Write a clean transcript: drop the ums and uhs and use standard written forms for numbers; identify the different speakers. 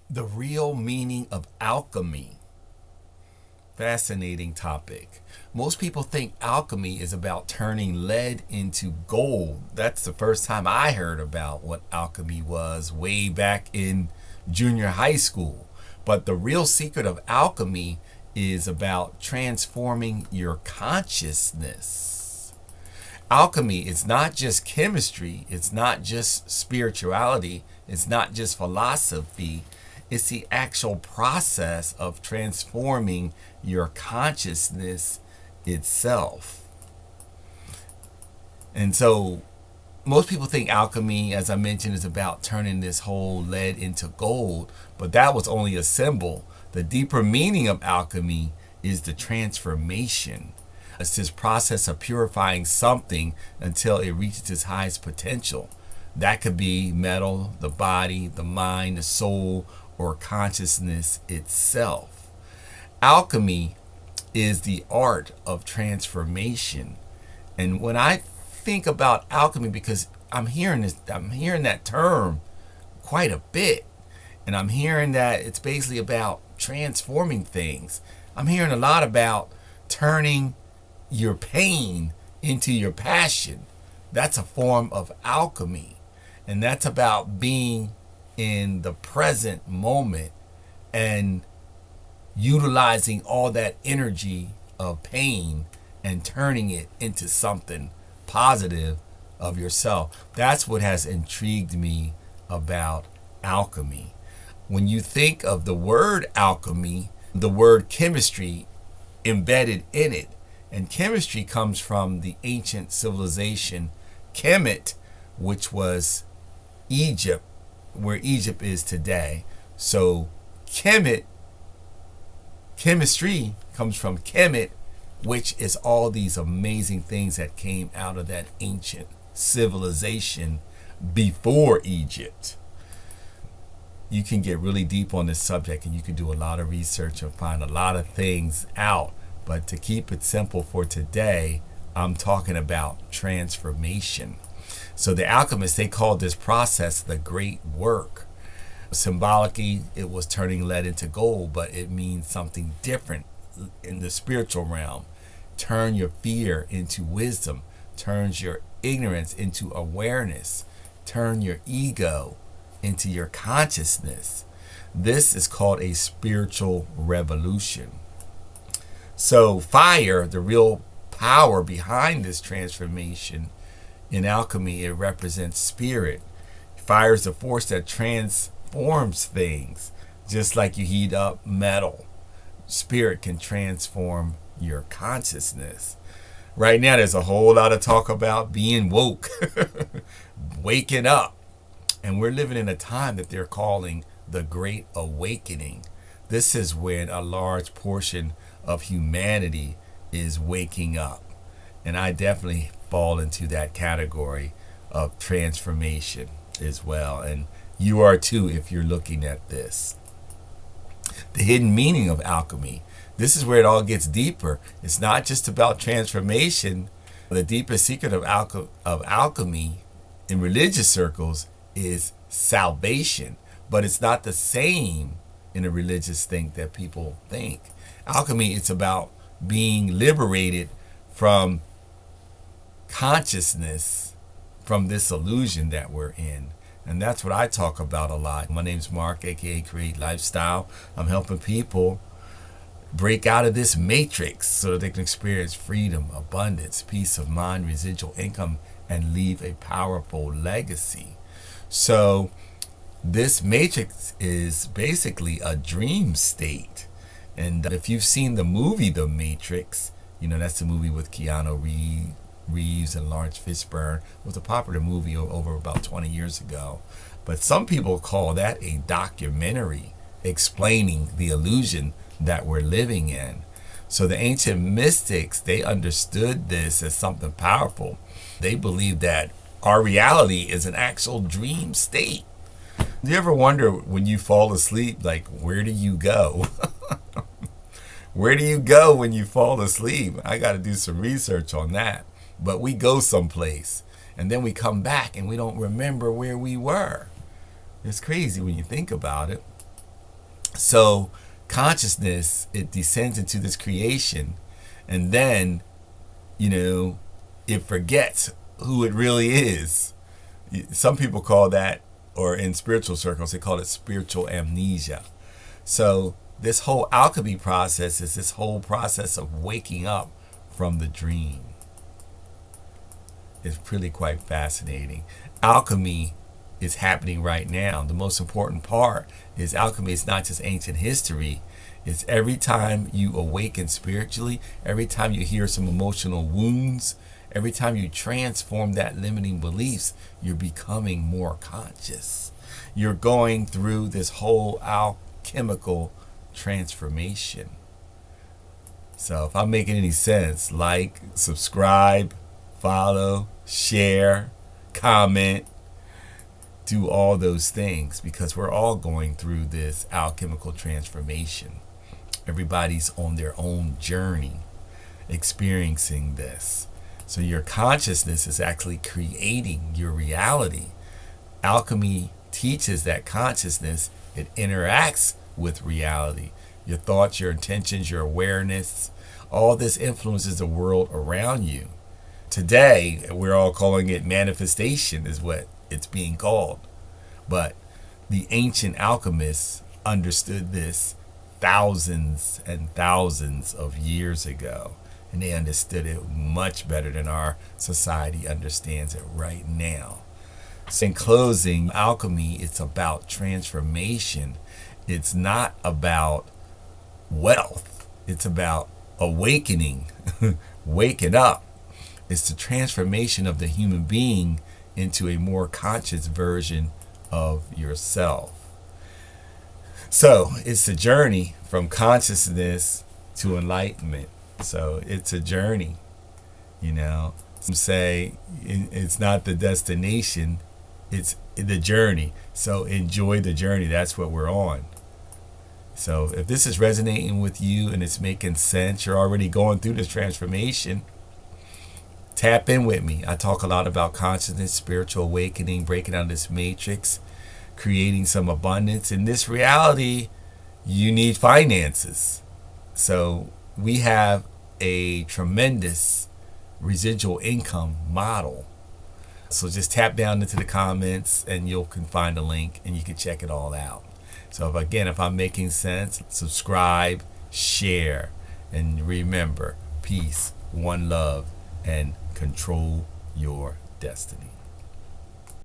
Speaker 1: The real meaning of alchemy. Fascinating topic. Most people think alchemy is about turning lead into gold. That's the first time I heard about what alchemy was, way back in junior high school. But the real secret of alchemy is about transforming your consciousness. Alchemy is not just chemistry, it's not just spirituality, it's not just philosophy. It's the actual process of transforming your consciousness itself. And so most people think alchemy, as I mentioned, is about turning this whole lead into gold, but that was only a symbol. The deeper meaning of alchemy is the transformation. It's this process of purifying something until it reaches its highest potential. That could be metal, the body, the mind, the soul, or consciousness itself. Alchemy is the art of transformation. And when I think about alchemy, because I'm hearing that term quite a bit, and I'm hearing that it's basically about transforming things. I'm hearing a lot about turning your pain into your passion. That's a form of alchemy. And that's about being in the present moment and utilizing all that energy of pain and turning it into something positive of yourself. That's what has intrigued me about alchemy. When you think of the word alchemy, the word chemistry embedded in it, and chemistry comes from the ancient civilization Kemet, which was Egypt, where Egypt is today. So Kemet, chemistry comes from Kemet, which is all these amazing things that came out of that ancient civilization before Egypt. You can get really deep on this subject and you can do a lot of research and find a lot of things out. But to keep it simple for today, I'm talking about transformation. So the alchemists, they called this process the great work. Symbolically, it was turning lead into gold, but it means something different in the spiritual realm. Turn your fear into wisdom. Turns your ignorance into awareness. Turn your ego into your consciousness. This is called a spiritual revolution. So fire, the real power behind this transformation, in alchemy, it represents spirit. Fire is the force that transforms things. Just like you heat up metal, spirit can transform your consciousness. Right now, there's a whole lot of talk about being woke, waking up. And we're living in a time that they're calling the Great Awakening. This is when a large portion of humanity is waking up. And I definitely fall into that category of transformation as well. And you are too if you're looking at this. The hidden meaning of alchemy. This is where it all gets deeper. It's not just about transformation. The deepest secret of alchemy in religious circles is salvation. But it's not the same in a religious thing that people think. Alchemy, it's about being liberated from consciousness, from this illusion that we're in. And that's what I talk about a lot. My name's Mark AKA CreateLifestyle. I'm helping people break out of this matrix so that they can experience freedom, abundance, peace of mind, residual income, and leave a powerful legacy. So this matrix is basically a dream state. And if you've seen the movie The Matrix, you know, that's the movie with Keanu Reeves and Lawrence Fishburne. It was a popular movie over about 20 years ago. But some people call that a documentary explaining the illusion that we're living in. So the ancient mystics, they understood this as something powerful. They believed that our reality is an actual dream state. Do you ever wonder when you fall asleep, like, where do you go? Where do you go when you fall asleep? I got to do some research on that. But we go someplace and then we come back and we don't remember where we were. It's crazy when you think about it. So consciousness, it descends into this creation, and then, you know, it forgets who it really is. Some people call that, or in spiritual circles, they call it spiritual amnesia. So this whole alchemy process is this whole process of waking up from the dream. It's really quite fascinating. Alchemy is happening right now. The most important part is alchemy is not just ancient history. It's every time you awaken spiritually, every time you heal some emotional wounds, every time you transform that limiting beliefs, you're becoming more conscious. You're going through this whole alchemical transformation. So if I'm making any sense, like, subscribe, follow, share, comment, do all those things, because we're all going through this alchemical transformation. Everybody's on their own journey experiencing this. So your consciousness is actually creating your reality. Alchemy teaches that consciousness, it interacts with reality. Your thoughts, your intentions, your awareness, all this influences the world around you. Today, we're all calling it manifestation, is what it's being called. But the ancient alchemists understood this thousands and thousands of years ago. And they understood it much better than our society understands it right now. So in closing, alchemy, it's about transformation. It's not about wealth. It's about awakening, waking up. It's the transformation of the human being into a more conscious version of yourself. So it's a journey from consciousness to enlightenment. So it's a journey, you know. Some say it's not the destination, it's the journey. So enjoy the journey. That's what we're on. So if this is resonating with you and it's making sense, you're already going through this transformation, tap in with me. I talk a lot about consciousness, spiritual awakening, breaking out of this matrix, creating some abundance. In this reality, you need finances. So we have a tremendous residual income model. So just tap down into the comments and you can find a link and you can check it all out. So if I'm making sense, subscribe, share, and remember, peace, one love, and control your destiny.